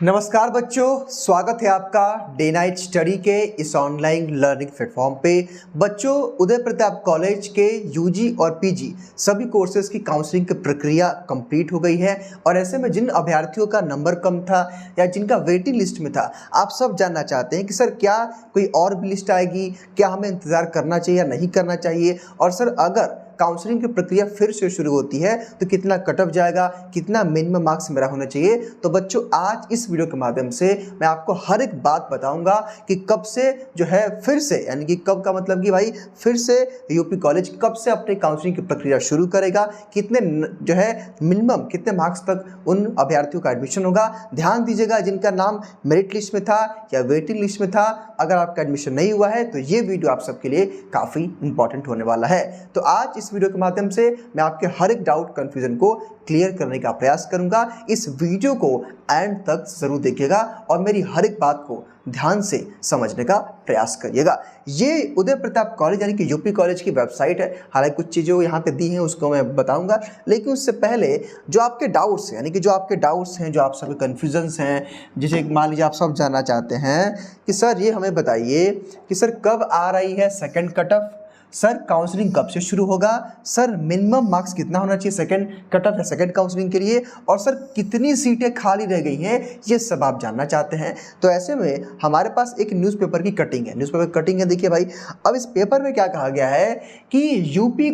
नमस्कार बच्चों, स्वागत है आपका डे नाइट स्टडी के इस ऑनलाइन लर्निंग प्लेटफॉर्म पे। बच्चों, उदय प्रताप कॉलेज के यूजी और पीजी सभी कोर्सेज की काउंसलिंग की प्रक्रिया कंप्लीट हो गई है और ऐसे में जिन अभ्यर्थियों का नंबर कम था या जिनका वेटिंग लिस्ट में था, आप सब जानना चाहते हैं कि सर क्या कोई और भी लिस्ट आएगी, क्या हमें इंतज़ार करना चाहिए या नहीं करना चाहिए, और सर अगर काउंसलिंग की प्रक्रिया फिर से शुरू होती है तो कितना कट ऑफ जाएगा, कितना मिनिमम मार्क्स मेरा होना चाहिए। तो बच्चों, आज इस वीडियो के माध्यम से मैं आपको हर एक बात बताऊंगा कि कब से जो है फिर से, यानी कि कब का मतलब कि भाई फिर से यूपी कॉलेज कब से अपनी काउंसलिंग की प्रक्रिया शुरू करेगा, कितने जो है मिनिमम कितने मार्क्स तक उन अभ्यर्थियों का एडमिशन होगा। ध्यान दीजिएगा, जिनका नाम मेरिट लिस्ट में था या वेटिंग लिस्ट में था, अगर आपका एडमिशन नहीं हुआ है तो ये वीडियो आप सबके लिए काफ़ी इंपॉर्टेंट होने वाला है। तो आज इस वीडियो के माध्यम से मैं आपके हर एक डाउट कंफ्यूजन को क्लियर करने का प्रयास करूंगा। इस वीडियो को एंड तक जरूर देखिएगा और मेरी हर एक बात को ध्यान से समझने का प्रयास करिएगा। ये उदय प्रताप कॉलेज यानी कि यूपी कॉलेज की वेबसाइट है। हालांकि कुछ चीज़ें यहाँ पे दी हैं उसको मैं बताऊंगा, लेकिन उससे पहले जो आपके डाउट्स हैं, यानी कि जो आपके डाउट्स हैं, जो आप सभी कन्फ्यूजन्स हैं, जैसे मान लीजिए आप सब जानना चाहते हैं कि सर ये हमें बताइए कि सर कब आ रही है second cut off, sir counselling कब से शुरू होगा, सर मिनिमम मार्क्स कितना होना चाहिए सेकंड कट ऑफ या सेकंड काउंसलिंग के लिए, और सर कितनी सीटें खाली रह गई हैं, ये सब आप जानना चाहते हैं। तो ऐसे में हमारे पास एक न्यूज़पेपर की कटिंग है, न्यूज़पेपर कटिंग है। देखिए भाई, अब इस पेपर में क्या कहा गया है कि यूपी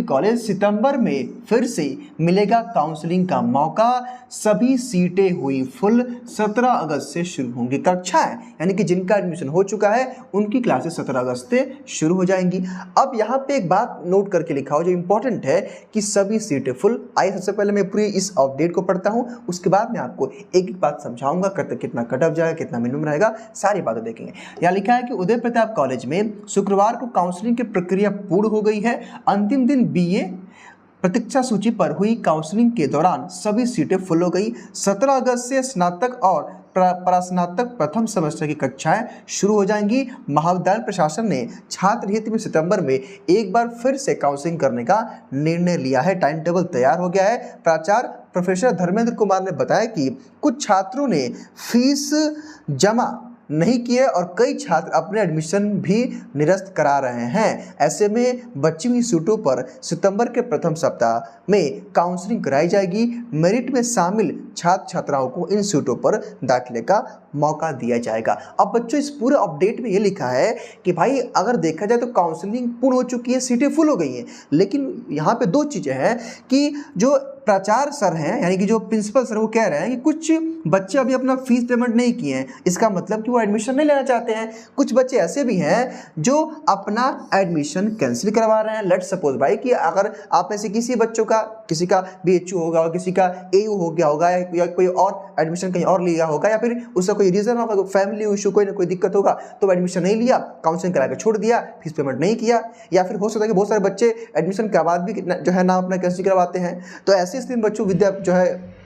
कॉलेज सितंबर में फिर से मिलेगा काउंसलिंग का मौका, सभी सीटें हुई फुल, 17 अगस्त से शुरू होंगी कक्षाएं, यानी कि जिनका एडमिशन हो चुका है उनकी क्लासेस 17 अगस्त से शुरू हो जाएंगी। अब यहाँ पे एक बात नोट करके लिखा हो जो इंपॉर्टेंट है कि सभी सीटें फुल। आइए सबसे पहले मैं पूरी इस अपडेट को पढ़ता हूँ, उसके बाद मैं आपको एक एक बात समझाऊंगा, कितना कट ऑफ जाएगा, कितना मिनिमम रहेगा, सारी बातें देखेंगे। यहाँ लिखा है कि उदय प्रताप कॉलेज में शुक्रवार को काउंसलिंग की प्रक्रिया पूर्ण हो गई है। अंतिम दिन बीए प्रतीक्षा सूची पर हुई काउंसलिंग के दौरान सभी सीटें फुल हो गई। 17 अगस्त से स्नातक और परास्नातक प्रथम सेमेस्टर की कक्षाएं शुरू हो जाएंगी। महाविद्यालय प्रशासन ने छात्र हित में सितंबर में एक बार फिर से काउंसलिंग करने का निर्णय लिया है। टाइम टेबल तैयार हो गया है। प्राचार्य प्रोफेसर धर्मेंद्र कुमार ने बताया कि कुछ छात्रों ने फीस जमा नहीं किए और कई छात्र अपने एडमिशन भी निरस्त करा रहे हैं। ऐसे में बची हुई सीटों पर सितंबर के प्रथम सप्ताह में काउंसलिंग कराई जाएगी। मेरिट में शामिल छात्र छात्राओं को इन सीटों पर दाखिले का मौका दिया जाएगा। अब बच्चों, इस पूरे अपडेट में ये लिखा है कि भाई अगर देखा जाए तो काउंसलिंग पूर्ण हो चुकी है, सीटें फुल हो गई हैं, लेकिन यहाँ पे दो चीज़ें हैं कि जो प्राचार्य सर हैं, यानी कि जो प्रिंसिपल सर, वो कह रहे हैं कि कुछ बच्चे अभी अपना फीस पेमेंट नहीं किए हैं, इसका मतलब कि वो एडमिशन नहीं लेना चाहते हैं। कुछ बच्चे ऐसे भी हैं जो अपना एडमिशन कैंसिल करवा रहे हैं। लेट सपोज भाई कि अगर आप में से किसी बच्चों का, किसी का बीएचयू होगा और किसी का एयू हो गया होगा या कोई और एडमिशन कहीं और लिया होगा या फिर उसका कोई रीज़न होगा, फैमिली इशू, कोई ना कोई दिक्कत होगा, तो एडमिशन नहीं लिया, काउंसलिंग करा के छोड़ दिया, फीस पेमेंट नहीं किया, या फिर हो सकता है कि बहुत सारे बच्चे एडमिशन के बाद भी जो है नाम अपना कैंसिल करवाते हैं। तो ऐसे स्थिति में बच्चों विद्या जो है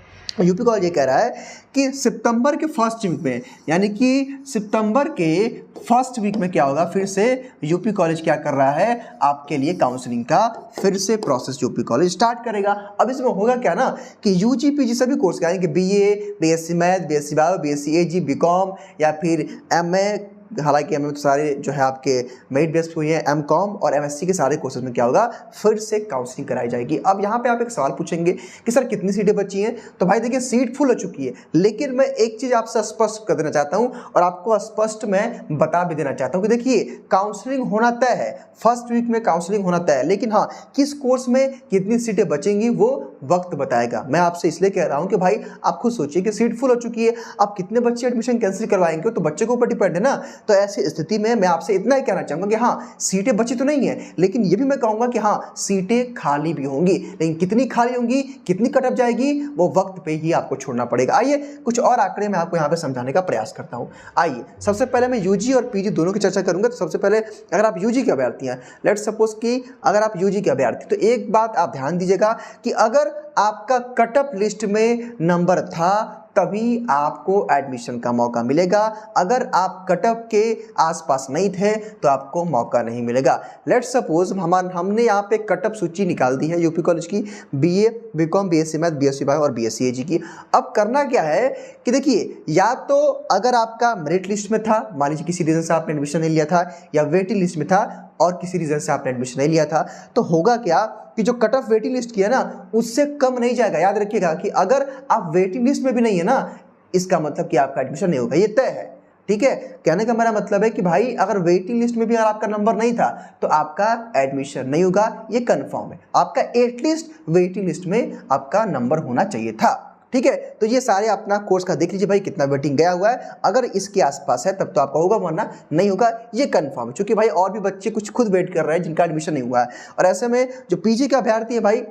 यूपी कॉलेज ये कह रहा है कि सितंबर के फर्स्ट वीक में, यानी कि सितंबर के फर्स्ट वीक में क्या होगा, फिर से यूपी कॉलेज क्या कर रहा है, आपके लिए काउंसलिंग का फिर से प्रोसेस यूपी कॉलेज स्टार्ट करेगा। अब इसमें होगा क्या ना कि यूजी पीजी सभी कोर्स का, यानी कि BA, BSc math, BSc bio, BSc AG, BCom या फिर एमए, हालांकि एमए तो सारे जो है आपके मेरिट बेस पे हुई है, एमकॉम और एमएससी के सारे कोर्सेज में क्या होगा, फिर से काउंसलिंग कराई जाएगी। अब यहाँ पे आप एक सवाल पूछेंगे कि सर कितनी सीटें बची हैं, तो भाई देखिए सीट फुल हो चुकी है, लेकिन मैं एक चीज़ आपसे स्पष्ट कर देना चाहता हूँ और आपको स्पष्ट मैं बता भी देना चाहता हूँ कि देखिए काउंसलिंग होना तय है, फर्स्ट वीक में काउंसलिंग होना तय है, लेकिन हाँ किस कोर्स में कितनी सीटें बचेंगी वो वक्त बताएगा। मैं आपसे इसलिए कह रहा हूँ कि भाई आप खुद सोचिए कि सीट फुल हो चुकी है, आप कितने बच्चे एडमिशन कैंसिल करवाएंगे, तो बच्चे के ऊपर डिपेंड है ना। तो ऐसी स्थिति में मैं आपसे इतना ही कहना चाहूँगा कि हाँ सीटें बची तो नहीं है, लेकिन ये भी मैं कहूँगा कि हाँ सीटें खाली भी होंगी, लेकिन कितनी खाली होंगी, कितनी कट ऑफ जाएगी, वो वक्त पे ही आपको छोड़ना पड़ेगा। आइए कुछ और आंकड़े मैं आपको यहाँ पे समझाने का प्रयास करता हूँ। आइए सबसे पहले मैं यूजी और पीजी दोनों की चर्चा करूँगा। तो सबसे पहले अगर आप यूजी के अभ्यर्थी हैं, लेट सपोज कि अगर आप यूजी के अभ्यर्थी, तो एक बात आप ध्यान दीजिएगा कि अगर आपका कट ऑफ लिस्ट में नंबर था तभी आपको एडमिशन का मौका मिलेगा। अगर आप कट ऑफ के आसपास नहीं थे तो आपको मौका नहीं मिलेगा। लेट्स सपोज हमने यहाँ पे कट ऑफ सूची निकाल दी है यूपी कॉलेज की, BA, BCom, BSc math, BSc bio और बीएससी एजी की। अब करना क्या है कि देखिए, या तो अगर आपका मेरिट लिस्ट में था, मान लीजिए किसी रीजन से आपने एडमिशन नहीं लिया था, या वेटिंग लिस्ट में था और किसी रीजन से आपने एडमिशन नहीं लिया था, तो होगा क्या कि जो कट ऑफ वेटिंग लिस्ट की है ना, उससे कम नहीं जाएगा। याद रखिएगा कि अगर आप वेटिंग लिस्ट में भी नहीं है ना, इसका मतलब कि आपका एडमिशन नहीं होगा, ये तय है। ठीक है, कहने का मेरा मतलब है कि भाई अगर वेटिंग लिस्ट में भी अगर आपका नंबर नहीं था तो आपका एडमिशन नहीं होगा, ये कंफर्म है। आपका एटलीस्ट वेटिंग लिस्ट में आपका नंबर होना चाहिए था। ठीक है, तो ये सारे अपना कोर्स का देख लीजिए भाई कितना वेटिंग गया हुआ है। अगर इसके आसपास है तब तो आपका होगा, वरना नहीं होगा, ये कंफर्म है। क्योंकि भाई और भी बच्चे कुछ खुद वेट कर रहे हैं जिनका एडमिशन नहीं हुआ है। और ऐसे में जो पीजी का अभ्यर्थी है भाई,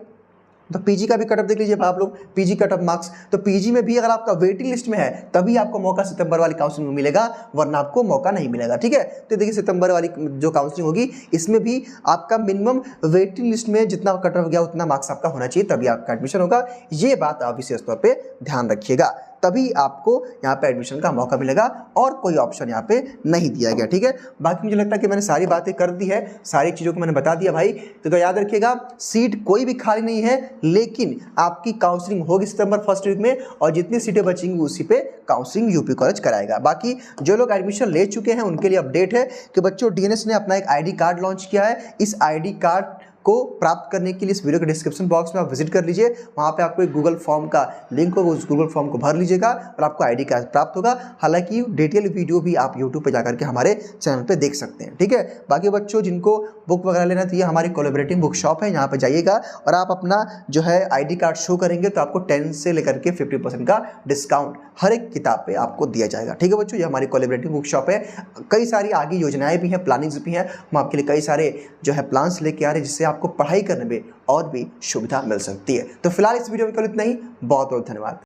तो पीजी का भी कट ऑफ देख लीजिए आप लोग, पीजी कट ऑफ मार्क्स। तो पीजी में भी अगर आपका वेटिंग लिस्ट में है तभी आपको मौका सितंबर वाली काउंसलिंग में मिलेगा, वरना आपको मौका नहीं मिलेगा। ठीक है, तो देखिए सितंबर वाली जो काउंसलिंग होगी इसमें भी आपका मिनिमम वेटिंग लिस्ट में जितना कट ऑफ गया उतना मार्क्स आपका होना चाहिए, तभी आपका एडमिशन होगा। ये बात आप विशेष तौर पर ध्यान रखिएगा, तभी आपको यहाँ पे एडमिशन का मौका मिलेगा, और कोई ऑप्शन यहाँ पे नहीं दिया गया। ठीक है, बाकी मुझे लगता है कि मैंने सारी बातें कर दी है, सारी चीज़ों को मैंने बता दिया भाई। तो याद रखिएगा, सीट कोई भी खाली नहीं है, लेकिन आपकी काउंसलिंग होगी सितंबर फर्स्ट वीक में, और जितनी सीटें बचेंगी उसी पे काउंसलिंग यूपी कॉलेज कराएगा। बाकी जो लोग एडमिशन ले चुके हैं उनके लिए अपडेट है कि बच्चों डीएनएस ने अपना एक ID कार्ड लॉन्च किया है। इस ID कार्ड को प्राप्त करने के लिए इस वीडियो के डिस्क्रिप्शन बॉक्स में आप विजिट कर लीजिए, वहाँ पे आपको एक गूगल फॉर्म का लिंक होगा, उस गूगल फॉर्म को भर लीजिएगा और आपको ID कार्ड प्राप्त होगा। हालांकि डिटेल वीडियो भी आप यूट्यूब पे जाकर के हमारे चैनल पे देख सकते हैं। ठीक है, बाकी बच्चों जिनको बुक वगैरह लेना तो ये हमारी कोलैबोरेटिव बुक शॉप है, यहाँ पर जाइएगा और आप अपना जो है ID कार्ड शो करेंगे तो आपको 10 से लेकर के 50% का डिस्काउंट हर एक किताब पे आपको दिया जाएगा। ठीक है बच्चों, ये हमारी कोलैबोरेटिव बुक शॉप है। कई सारी आगे योजनाएं भी हैं, प्लानिंग्स भी हैं। हम आपके लिए कई सारे जो है प्लान्स लेके आ रहे हैं जिससे आपको पढ़ाई करने में और भी सुविधा मिल सकती है। तो फिलहाल इस वीडियो में केवल इतना ही। बहुत बहुत धन्यवाद।